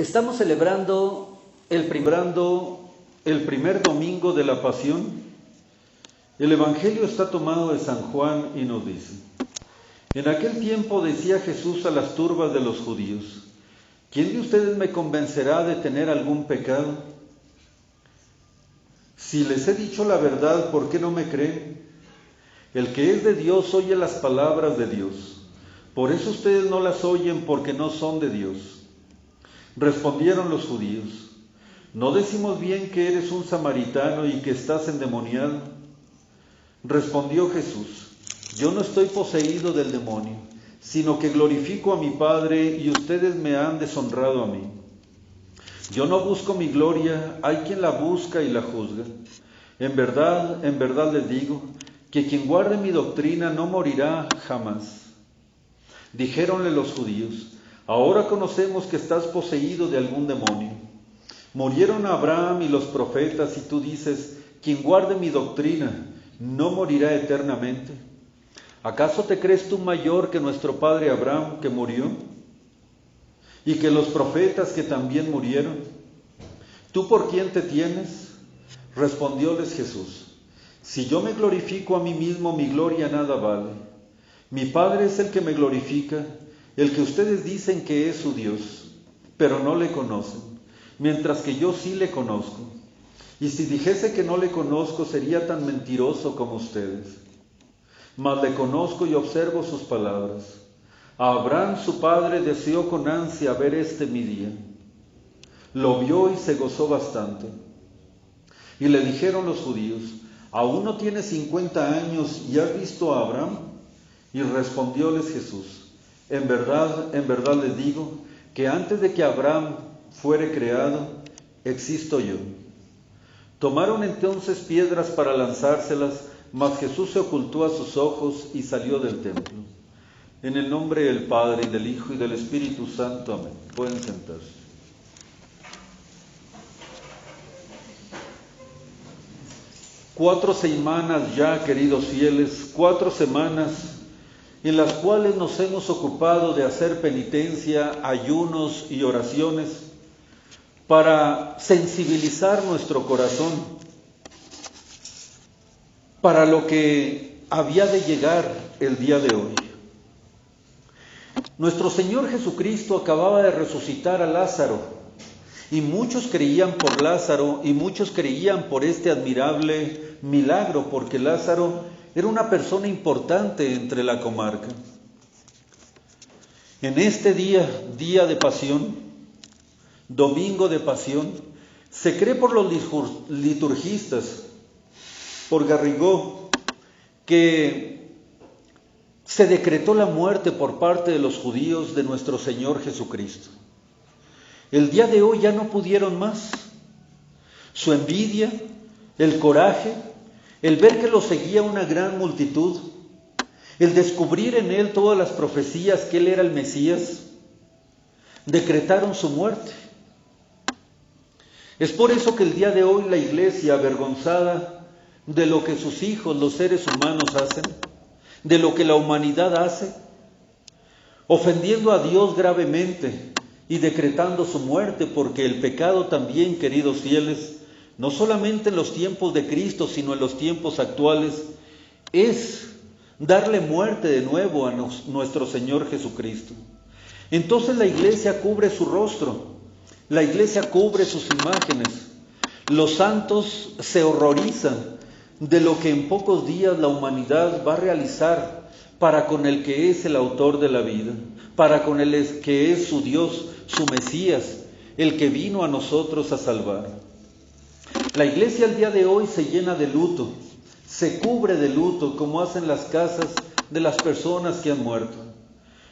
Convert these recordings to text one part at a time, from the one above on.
Estamos celebrando el primer domingo de la Pasión. El Evangelio está tomado de San Juan y nos dice: en aquel tiempo decía Jesús a las turbas de los judíos: ¿quién de ustedes me convencerá de tener algún pecado? Si les he dicho la verdad, ¿por qué no me creen? El que es de Dios oye las palabras de Dios. Por eso ustedes no las oyen, porque no son de Dios. Respondieron los judíos: ¿no decimos bien que eres un samaritano y que estás endemoniado? Respondió Jesús: yo no estoy poseído del demonio, sino que glorifico a mi Padre y ustedes me han deshonrado a mí. Yo no busco mi gloria, hay quien la busca y la juzga. En verdad les digo, que quien guarde mi doctrina no morirá jamás. Dijéronle los judíos: ahora conocemos que estás poseído de algún demonio. Murieron Abraham y los profetas, y tú dices: quien guarde mi doctrina no morirá eternamente. ¿Acaso te crees tú mayor que nuestro padre Abraham, que murió? ¿Y que los profetas, que también murieron? ¿Tú por quién te tienes? Respondióles Jesús: si yo me glorifico a mí mismo, mi gloria nada vale. Mi Padre es el que me glorifica, el que ustedes dicen que es su Dios, pero no le conocen, mientras que yo sí le conozco. Y si dijese que no le conozco, sería tan mentiroso como ustedes. Mas le conozco y observo sus palabras. A Abraham su padre deseó con ansia ver mi día. Lo vio y se gozó bastante. Y le dijeron los judíos: ¿aún no tienes 50 años y has visto a Abraham? Y respondióles Jesús: en verdad les digo, que antes de que Abraham fuere creado, existo yo. Tomaron entonces piedras para lanzárselas, mas Jesús se ocultó a sus ojos y salió del templo. En el nombre del Padre, y del Hijo, y del Espíritu Santo. Amén. Pueden sentarse. Cuatro semanas ya, queridos fieles, 4 semanas en las cuales nos hemos ocupado de hacer penitencia, ayunos y oraciones para sensibilizar nuestro corazón para lo que había de llegar el día de hoy. Nuestro Señor Jesucristo acababa de resucitar a Lázaro, y muchos creían por Lázaro y muchos creían por este admirable milagro, porque Lázaro era una persona importante entre la comarca. En este día de pasión, domingo de pasión, se cree por los liturgistas, por Garrigó, que se decretó la muerte por parte de los judíos de nuestro Señor Jesucristo. El día de hoy ya no pudieron más. Su envidia, el coraje, el ver que lo seguía una gran multitud, el descubrir en él todas las profecías que él era el Mesías, decretaron su muerte. Es por eso que el día de hoy la Iglesia, avergonzada de lo que sus hijos, los seres humanos, hacen, de lo que la humanidad hace, ofendiendo a Dios gravemente y decretando su muerte, porque el pecado también, queridos fieles, no solamente en los tiempos de Cristo, sino en los tiempos actuales, es darle muerte de nuevo a nuestro Señor Jesucristo. Entonces la Iglesia cubre su rostro, la Iglesia cubre sus imágenes. Los santos se horrorizan de lo que en pocos días la humanidad va a realizar para con el que es el autor de la vida, para con el que es su Dios, su Mesías, el que vino a nosotros a salvar. La Iglesia el día de hoy se llena de luto, se cubre de luto, como hacen las casas de las personas que han muerto,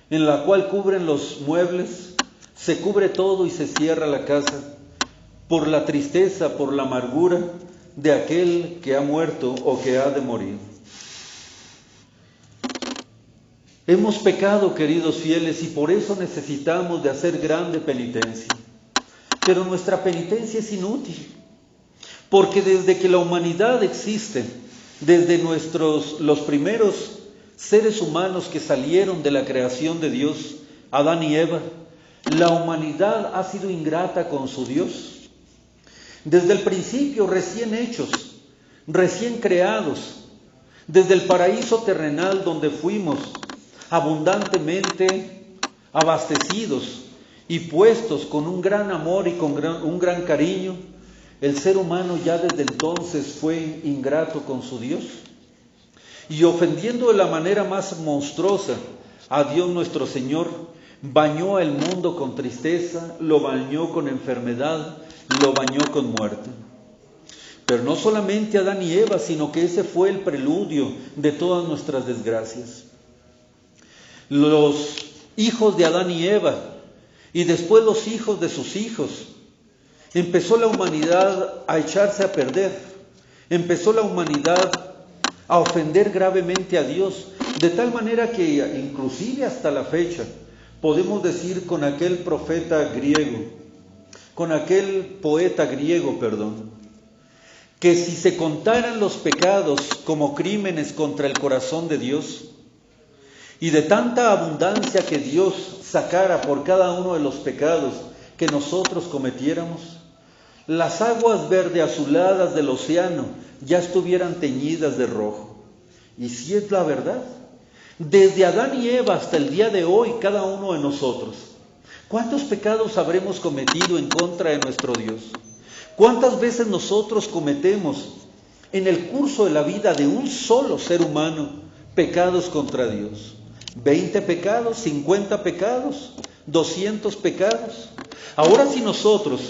en la cual cubren los muebles, se cubre todo y se cierra la casa por la tristeza, por la amargura de aquel que ha muerto o que ha de morir. Hemos pecado, queridos fieles, y por eso necesitamos de hacer grande penitencia. Pero nuestra penitencia es inútil, porque desde que la humanidad existe, desde los primeros seres humanos que salieron de la creación de Dios, Adán y Eva, la humanidad ha sido ingrata con su Dios. Desde el principio, recién hechos, recién creados, desde el paraíso terrenal donde fuimos abundantemente abastecidos y puestos con un gran amor y con un gran cariño, el ser humano ya desde entonces fue ingrato con su Dios y ofendiendo de la manera más monstruosa a Dios nuestro Señor, bañó al mundo con tristeza, lo bañó con enfermedad, lo bañó con muerte. Pero no solamente Adán y Eva, sino que ese fue el preludio de todas nuestras desgracias. Los hijos de Adán y Eva, y después los hijos de sus hijos, empezó la humanidad a echarse a perder, empezó la humanidad a ofender gravemente a Dios, de tal manera que inclusive hasta la fecha, podemos decir con aquel profeta griego, con aquel poeta griego, que si se contaran los pecados como crímenes contra el corazón de Dios, y de tanta abundancia que Dios sacara por cada uno de los pecados que nosotros cometiéramos, las aguas verde azuladas del océano ya estuvieran teñidas de rojo. Y si es la verdad, desde Adán y Eva hasta el día de hoy, cada uno de nosotros, ¿cuántos pecados habremos cometido en contra de nuestro Dios? ¿Cuántas veces nosotros cometemos en el curso de la vida de un solo ser humano pecados contra Dios? 20 pecados, 50 pecados, 200 pecados. Ahora si nosotros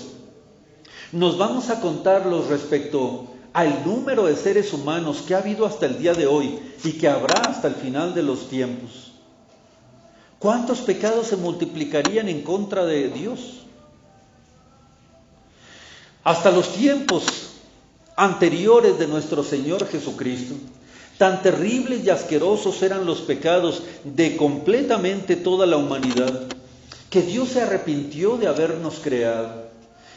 nos vamos a contarlos respecto al número de seres humanos que ha habido hasta el día de hoy y que habrá hasta el final de los tiempos, ¿cuántos pecados se multiplicarían en contra de Dios? Hasta los tiempos anteriores de nuestro Señor Jesucristo, tan terribles y asquerosos eran los pecados de completamente toda la humanidad, que Dios se arrepintió de habernos creado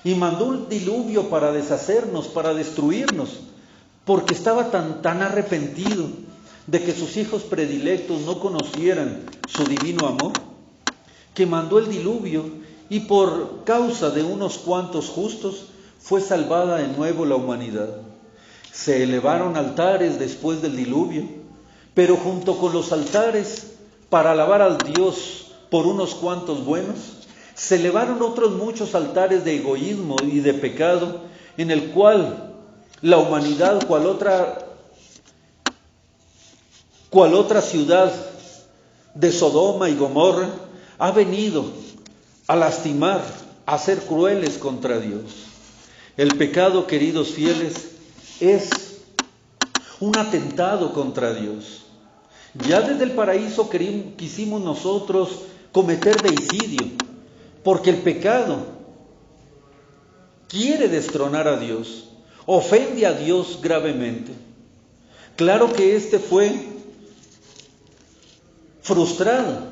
y mandó un diluvio para deshacernos, para destruirnos, porque estaba tan arrepentido de que sus hijos predilectos no conocieran su divino amor, que mandó el diluvio y por causa de unos cuantos justos fue salvada de nuevo la humanidad. Se elevaron altares después del diluvio, pero junto con los altares para alabar al Dios por unos cuantos buenos, se elevaron otros muchos altares de egoísmo y de pecado, en el cual la humanidad, cual otra ciudad de Sodoma y Gomorra, ha venido a lastimar, a ser crueles contra Dios. El pecado, queridos fieles, es un atentado contra Dios. Ya desde el paraíso quisimos nosotros cometer deicidio, porque el pecado quiere destronar a Dios, ofende a Dios gravemente. Claro que este fue frustrado,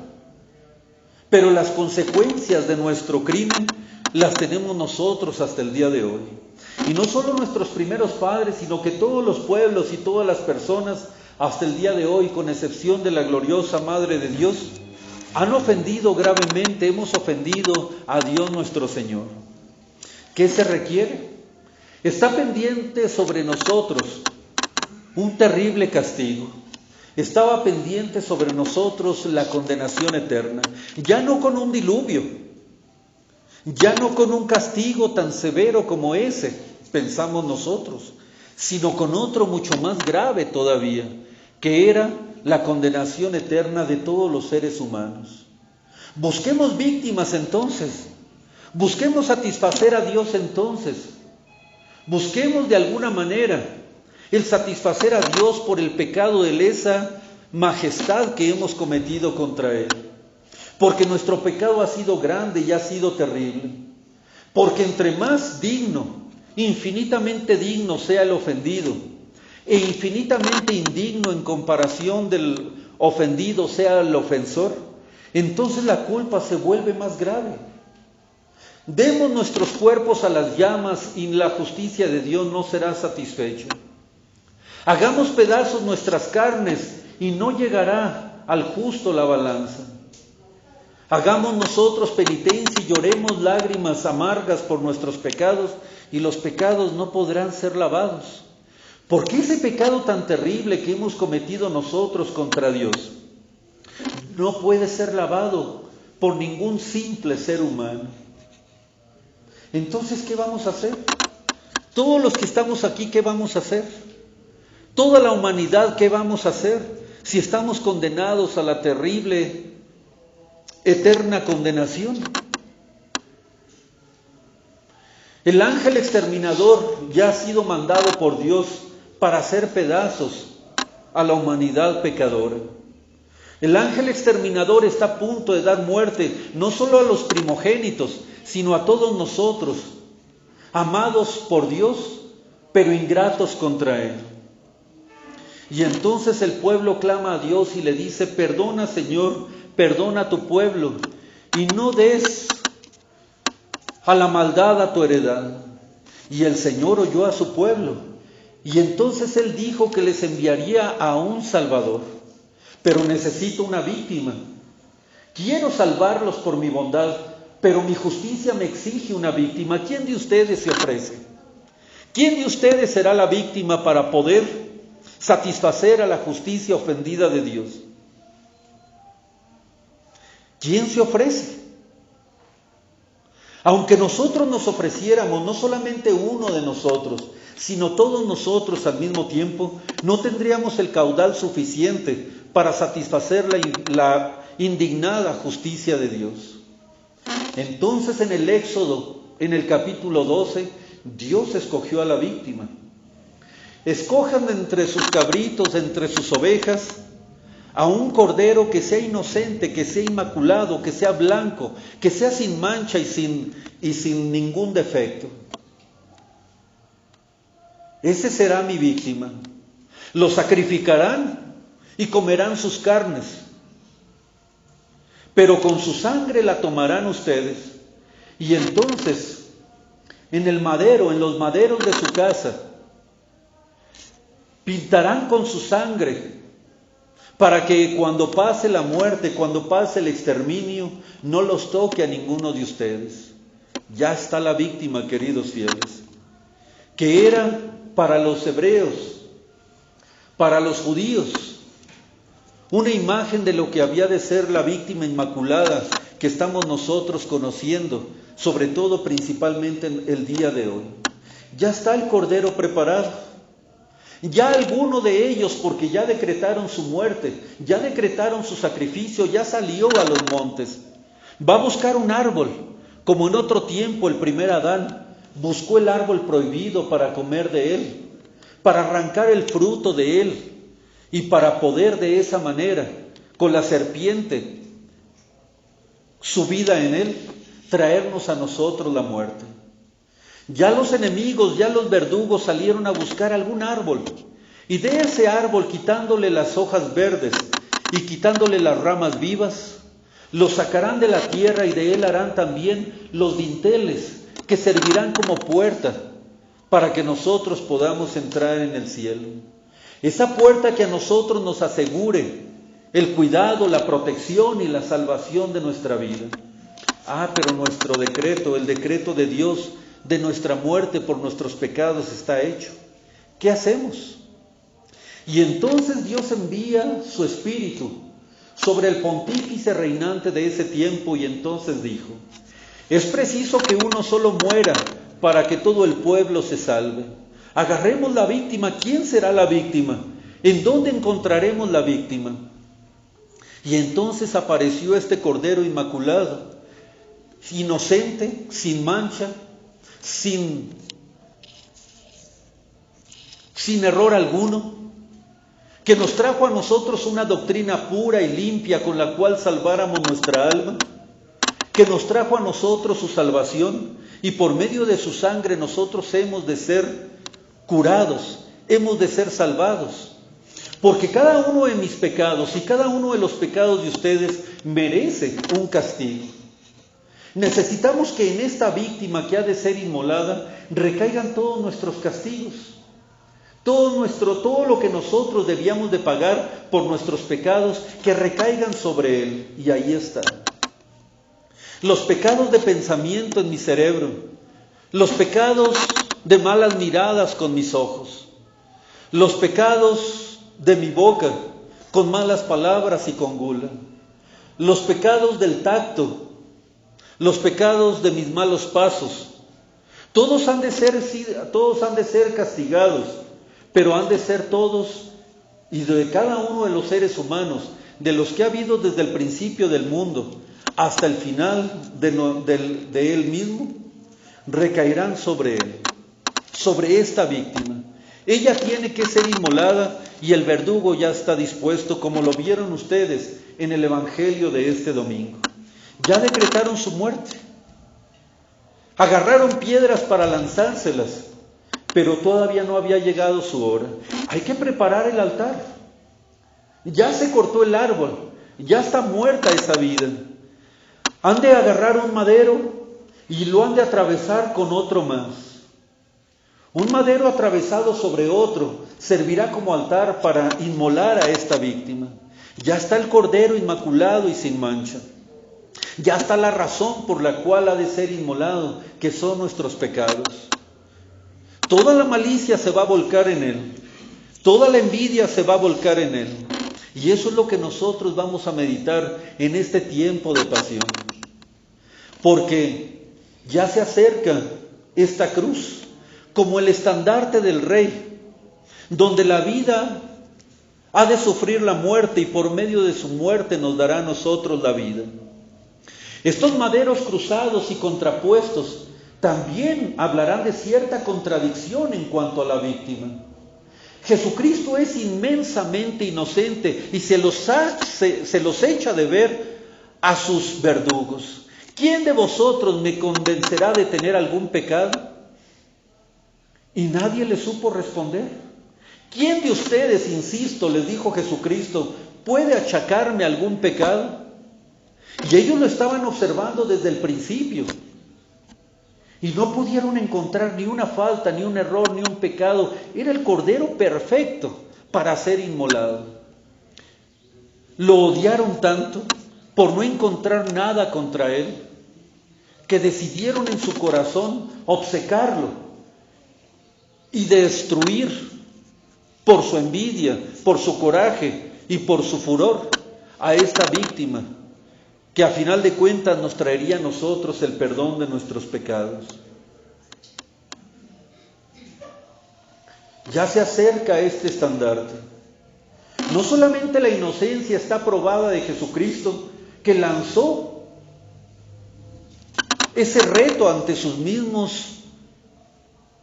pero las consecuencias de nuestro crimen las tenemos nosotros hasta el día de hoy. Y no solo nuestros primeros padres, sino que todos los pueblos y todas las personas hasta el día de hoy, con excepción de la gloriosa Madre de Dios, han ofendido gravemente, hemos ofendido a Dios nuestro Señor. ¿Qué se requiere? Está pendiente sobre nosotros un terrible castigo. Estaba pendiente sobre nosotros la condenación eterna, ya no con un diluvio, ya no con un castigo tan severo como ese, pensamos nosotros, sino con otro mucho más grave todavía, que era la condenación eterna de todos los seres humanos. Busquemos víctimas entonces, busquemos satisfacer a Dios entonces, busquemos de alguna manera el satisfacer a Dios por el pecado de lesa majestad que hemos cometido contra Él. Porque nuestro pecado ha sido grande y ha sido terrible. Porque entre más digno, infinitamente digno sea el ofendido, e infinitamente indigno en comparación del ofendido sea el ofensor, entonces la culpa se vuelve más grave. Demos nuestros cuerpos a las llamas y la justicia de Dios no será satisfecha. Hagamos pedazos nuestras carnes y no llegará al justo la balanza. Hagamos nosotros penitencia y lloremos lágrimas amargas por nuestros pecados, y los pecados no podrán ser lavados. ¿Por qué ese pecado tan terrible que hemos cometido nosotros contra Dios no puede ser lavado por ningún simple ser humano? Entonces, ¿qué vamos a hacer? Todos los que estamos aquí, ¿qué vamos a hacer? Toda la humanidad, ¿qué vamos a hacer? Si estamos condenados a la terrible, eterna condenación. El ángel exterminador ya ha sido mandado por Dios para hacer pedazos a la humanidad pecadora. El ángel exterminador está a punto de dar muerte no solo a los primogénitos, sino a todos nosotros, amados por Dios, pero ingratos contra Él. Y entonces el pueblo clama a Dios y le dice: perdona, Señor, perdona a tu pueblo, y no des a la maldad a tu heredad. Y el Señor oyó a su pueblo, y entonces Él dijo que les enviaría a un Salvador. Pero necesito una víctima. Quiero salvarlos por mi bondad, pero mi justicia me exige una víctima. ¿Quién de ustedes se ofrece? ¿Quién de ustedes será la víctima para poder satisfacer a la justicia ofendida de Dios? ¿Quién se ofrece? Aunque nosotros nos ofreciéramos, no solamente uno de nosotros, sino todos nosotros al mismo tiempo, no tendríamos el caudal suficiente para satisfacer la indignada justicia de Dios. Entonces en el Éxodo, en el capítulo 12, Dios escogió a la víctima. Escojan entre sus cabritos, entre sus ovejas, a un cordero que sea inocente, que sea inmaculado, que sea blanco, que sea sin mancha y sin ningún defecto. Ese será mi víctima. Lo sacrificarán y comerán sus carnes, pero con su sangre la tomarán ustedes. Y entonces, en el madero, en los maderos de su casa, pintarán con su sangre, para que cuando pase la muerte, cuando pase el exterminio, no los toque a ninguno de ustedes. Ya está la víctima, queridos fieles, que era para los hebreos, para los judíos, una imagen de lo que había de ser la víctima inmaculada que estamos nosotros conociendo, sobre todo principalmente en el día de hoy. Ya está el cordero preparado. Ya alguno de ellos, porque ya decretaron su muerte, ya decretaron su sacrificio, ya salió a los montes. Va a buscar un árbol, como en otro tiempo el primer Adán buscó el árbol prohibido para comer de él, para arrancar el fruto de él, y para poder de esa manera, con la serpiente subida en él, traernos a nosotros la muerte. Ya los enemigos, ya los verdugos salieron a buscar algún árbol, y de ese árbol, quitándole las hojas verdes y quitándole las ramas vivas, lo sacarán de la tierra, y de él harán también los dinteles que servirán como puerta para que nosotros podamos entrar en el cielo. Esa puerta que a nosotros nos asegure el cuidado, la protección y la salvación de nuestra vida. Pero nuestro decreto, el decreto de Dios de nuestra muerte por nuestros pecados está hecho. ¿Qué hacemos? Y entonces Dios envía su Espíritu sobre el pontífice reinante de ese tiempo, y entonces dijo: es preciso que uno solo muera para que todo el pueblo se salve. Agarremos la víctima. ¿Quién será la víctima? ¿En dónde encontraremos la víctima? Y entonces apareció este Cordero Inmaculado, inocente, sin mancha, sin error alguno, que nos trajo a nosotros una doctrina pura y limpia con la cual salváramos nuestra alma, que nos trajo a nosotros su salvación, y por medio de su sangre nosotros hemos de ser curados, hemos de ser salvados, porque cada uno de mis pecados y cada uno de los pecados de ustedes merece un castigo. Necesitamos que en esta víctima que ha de ser inmolada recaigan todos nuestros castigos, todo lo que nosotros debíamos de pagar por nuestros pecados, que recaigan sobre él. Y ahí está. los pecados de pensamiento en mi cerebro, los pecados de malas miradas con mis ojos, los pecados de mi boca con malas palabras y con gula, los pecados del tacto, los pecados de mis malos pasos. Todos han de ser castigados, pero han de ser todos y de cada uno de los seres humanos, de los que ha habido desde el principio del mundo hasta el final de él mismo, recaerán sobre él, sobre esta víctima. Ella tiene que ser inmolada y el verdugo ya está dispuesto, como lo vieron ustedes en el Evangelio de este domingo. Ya decretaron su muerte. Agarraron piedras para lanzárselas, pero todavía no había llegado su hora. Hay que preparar el altar. Ya se cortó el árbol, ya está muerta esa vida. Han de agarrar un madero y lo han de atravesar con otro más. Un madero atravesado sobre otro servirá como altar para inmolar a esta víctima. Ya está el cordero inmaculado y sin mancha. Ya está la razón por la cual ha de ser inmolado, que son nuestros pecados. Toda la malicia se va a volcar en él. Toda la envidia se va a volcar en él. Y eso es lo que nosotros vamos a meditar en este tiempo de pasión. Porque ya se acerca esta cruz como el estandarte del Rey, donde la vida ha de sufrir la muerte y por medio de su muerte nos dará a nosotros la vida. Estos maderos cruzados y contrapuestos también hablarán de cierta contradicción en cuanto a la víctima. Jesucristo es inmensamente inocente y se los echa de ver a sus verdugos. ¿Quién de vosotros me convencerá de tener algún pecado? Y nadie le supo responder. ¿Quién de ustedes, insisto, les dijo Jesucristo, puede achacarme algún pecado? Y ellos lo estaban observando desde el principio. Y no pudieron encontrar ni una falta, ni un error, ni un pecado. Era el Cordero perfecto para ser inmolado. Lo odiaron tanto por no encontrar nada contra él, que decidieron en su corazón obcecarlo y destruir por su envidia, por su coraje y por su furor a esta víctima, que a final de cuentas nos traería a nosotros el perdón de nuestros pecados. Ya se acerca este estandarte. No solamente la inocencia está probada de Jesucristo, que lanzó ese reto ante sus mismos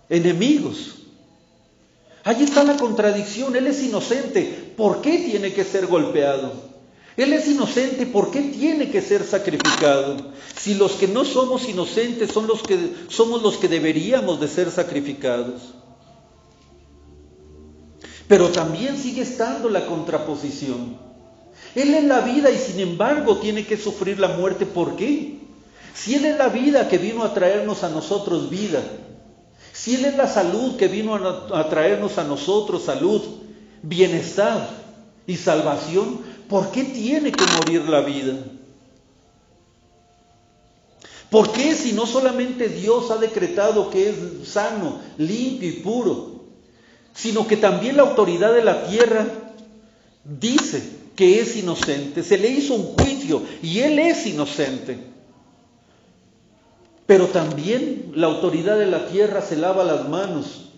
enemigos. Allí está la contradicción. Él es inocente, ¿por qué tiene que ser golpeado? Él es inocente, ¿por qué tiene que ser sacrificado? Si los que no somos inocentes somos los que deberíamos de ser sacrificados. Pero también sigue estando la contraposición. Él es la vida y sin embargo tiene que sufrir la muerte. ¿Por qué? Si Él es la vida que vino a traernos a nosotros vida, si Él es la salud que vino a traernos a nosotros salud, bienestar y salvación, ¿por qué tiene que morir la vida? ¿Por qué si no solamente Dios ha decretado que es sano, limpio y puro, sino que también la autoridad de la tierra dice que es inocente? Se le hizo un juicio y Él es inocente. Pero también la autoridad de la tierra se lava las manos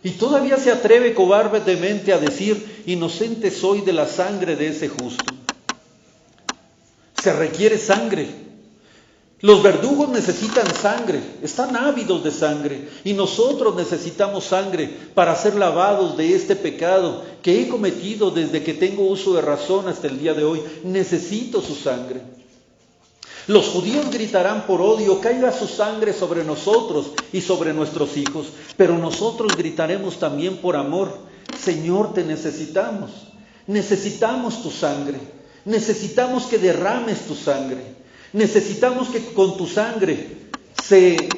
y todavía se atreve cobardemente a decir: inocente soy de la sangre de ese justo. Se requiere sangre. Los verdugos necesitan sangre, están ávidos de sangre, y nosotros necesitamos sangre para ser lavados de este pecado que he cometido desde que tengo uso de razón hasta el día de hoy. Necesito su sangre. Los judíos gritarán por odio: caiga su sangre sobre nosotros y sobre nuestros hijos. Pero nosotros gritaremos también por amor: Señor, te necesitamos. Necesitamos tu sangre. Necesitamos que derrames tu sangre. Necesitamos que con tu sangre se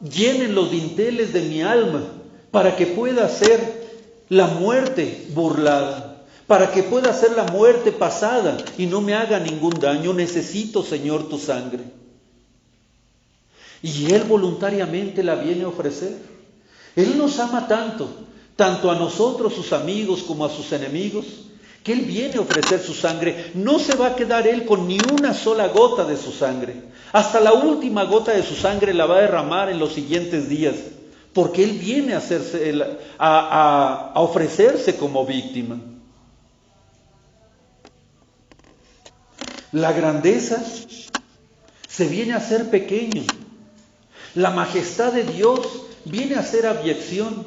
llenen los dinteles de mi alma para que pueda ser la muerte burlada, para que pueda hacer la muerte pasada y no me haga ningún daño. Necesito, Señor, tu sangre. Y Él voluntariamente la viene a ofrecer. Él nos ama tanto, tanto a nosotros, sus amigos, como a sus enemigos, que Él viene a ofrecer su sangre. No se va a quedar Él con ni una sola gota de su sangre. Hasta la última gota de su sangre la va a derramar en los siguientes días, porque Él viene a ofrecerse como víctima. La grandeza se viene a hacer pequeño. La majestad de Dios viene a ser abyección.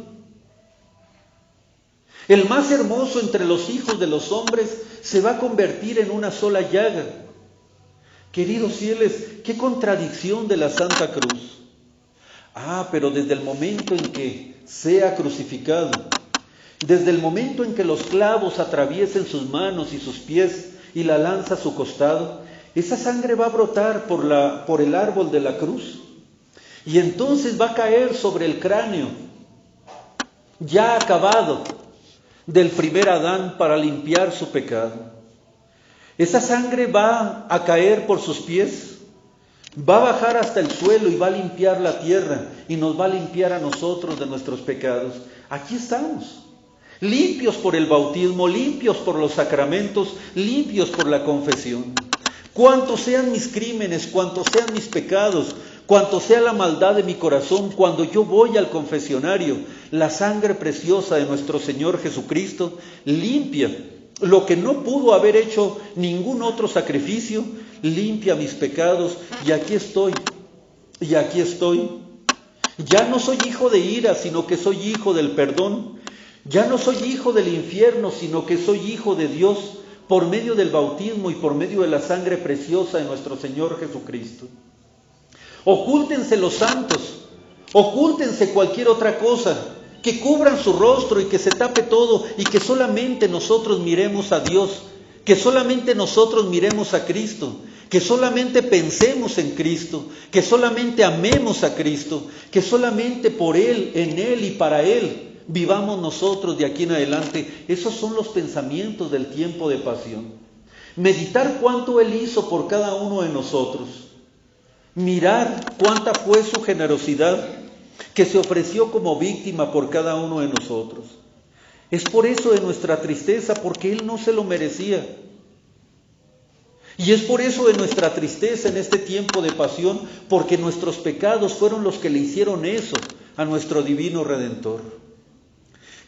El más hermoso entre los hijos de los hombres se va a convertir en una sola llaga. Queridos fieles, qué contradicción de la Santa Cruz. Pero desde el momento en que sea crucificado, desde el momento en que los clavos atraviesen sus manos y sus pies y la lanza a su costado, esa sangre va a brotar por el árbol de la cruz. Y entonces va a caer sobre el cráneo, ya acabado, del primer Adán para limpiar su pecado. Esa sangre va a caer por sus pies, va a bajar hasta el suelo y va a limpiar la tierra y nos va a limpiar a nosotros de nuestros pecados. Aquí estamos, limpios por el bautismo, limpios por los sacramentos, limpios por la confesión. Cuantos sean mis crímenes, cuantos sean mis pecados, cuanto sea la maldad de mi corazón, cuando yo voy al confesionario, la sangre preciosa de nuestro Señor Jesucristo limpia lo que no pudo haber hecho ningún otro sacrificio, limpia mis pecados, y aquí estoy. Ya no soy hijo de ira, sino que soy hijo del perdón. Ya no soy hijo del infierno, sino que soy hijo de Dios, por medio del bautismo y por medio de la sangre preciosa de nuestro Señor Jesucristo. Ocúltense los santos, ocúltense cualquier otra cosa, que cubran su rostro y que se tape todo y que solamente nosotros miremos a Dios, que solamente nosotros miremos a Cristo, que solamente pensemos en Cristo, que solamente amemos a Cristo, que solamente por Él, en Él y para Él vivamos nosotros de aquí en adelante. Esos son los pensamientos del tiempo de pasión. Meditar cuánto Él hizo por cada uno de nosotros. Mirar cuánta fue su generosidad, que se ofreció como víctima por cada uno de nosotros. Es por eso de nuestra tristeza, porque Él no se lo merecía. Y es por eso de nuestra tristeza en este tiempo de pasión, porque nuestros pecados fueron los que le hicieron eso a nuestro divino Redentor.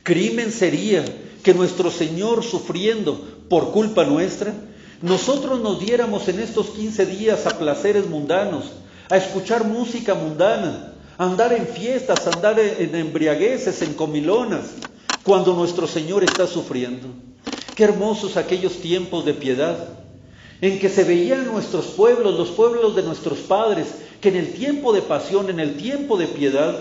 Crimen sería que nuestro Señor, sufriendo por culpa nuestra, nosotros nos diéramos en estos 15 días a placeres mundanos, a escuchar música mundana, a andar en fiestas, a andar en embriagueces, en comilonas, cuando nuestro Señor está sufriendo. Qué hermosos aquellos tiempos de piedad, en que se veían nuestros pueblos, los pueblos de nuestros padres, que en el tiempo de pasión, en el tiempo de piedad,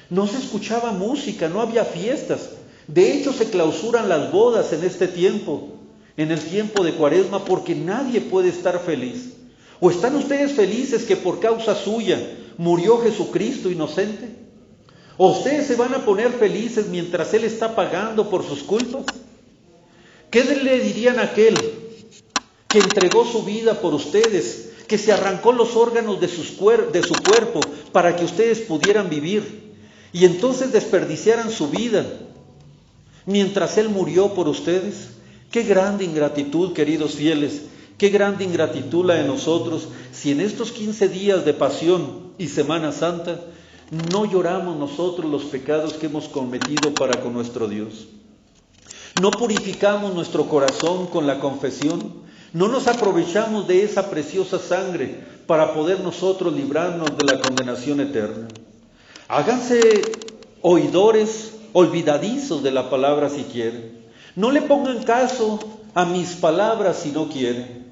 no se escuchaba música, no había fiestas. De hecho, se clausuran las bodas en este tiempo, en el tiempo de Cuaresma, porque nadie puede estar feliz. ¿O están ustedes felices que por causa suya murió Jesucristo inocente? ¿O ustedes se van a poner felices mientras Él está pagando por sus culpas? ¿Qué le dirían a aquel que entregó su vida por ustedes, que se arrancó los órganos de su cuerpo para que ustedes pudieran vivir, y entonces desperdiciaran su vida mientras Él murió por ustedes? Qué grande ingratitud, queridos fieles, qué grande ingratitud la de nosotros, si en estos 15 días de pasión y Semana Santa no lloramos nosotros los pecados que hemos cometido para con nuestro Dios. No purificamos nuestro corazón con la confesión, no nos aprovechamos de esa preciosa sangre para poder nosotros librarnos de la condenación eterna. Háganse oidores olvidadizos de la palabra si quieren. No le pongan caso a mis palabras si no quieren.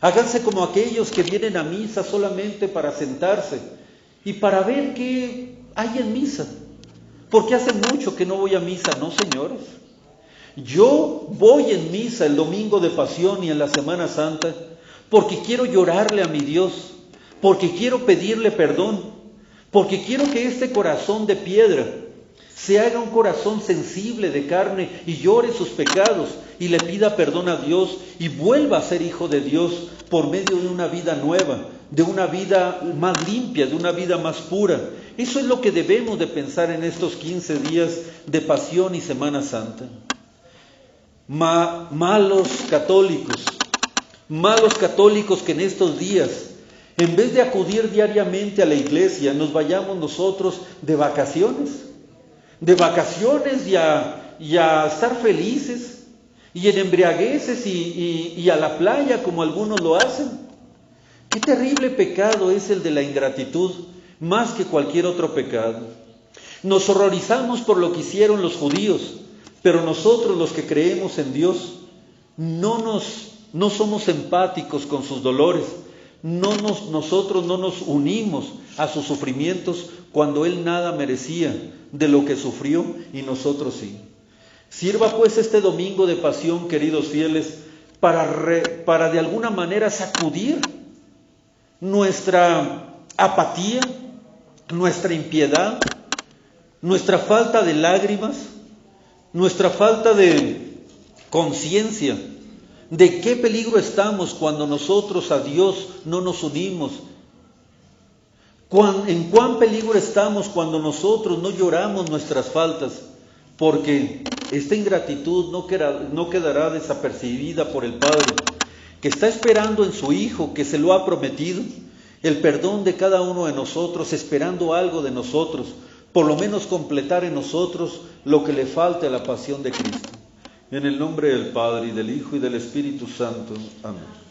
Háganse como aquellos que vienen a misa solamente para sentarse y para ver qué hay en misa. Porque hace mucho que no voy a misa. No, señores. Yo voy en misa el domingo de pasión y en la Semana Santa porque quiero llorarle a mi Dios, porque quiero pedirle perdón, porque quiero que este corazón de piedra se haga un corazón sensible de carne y llore sus pecados y le pida perdón a Dios y vuelva a ser hijo de Dios por medio de una vida nueva, de una vida más limpia, de una vida más pura. Eso es lo que debemos de pensar en estos 15 días de Pasión y Semana Santa. Malos católicos que en estos días, en vez de acudir diariamente a la iglesia, nos vayamos nosotros de vacaciones y a estar felices, y en embriagueces y a la playa como algunos lo hacen. Qué terrible pecado es el de la ingratitud, más que cualquier otro pecado. Nos horrorizamos por lo que hicieron los judíos, pero nosotros los que creemos en Dios no somos empáticos con sus dolores. Nosotros no nos unimos a sus sufrimientos cuando Él nada merecía de lo que sufrió y nosotros sí. Sirva pues este domingo de Pasión, queridos fieles, para de alguna manera sacudir nuestra apatía, nuestra impiedad, nuestra falta de lágrimas, nuestra falta de conciencia de qué peligro estamos cuando nosotros a Dios no nos unimos. En cuán peligro estamos cuando nosotros no lloramos nuestras faltas, porque esta ingratitud no quedará desapercibida por el Padre, que está esperando en su Hijo, que se lo ha prometido, el perdón de cada uno de nosotros, esperando algo de nosotros, por lo menos completar en nosotros lo que le falte a la pasión de Cristo. En el nombre del Padre, y del Hijo, y del Espíritu Santo. Amén.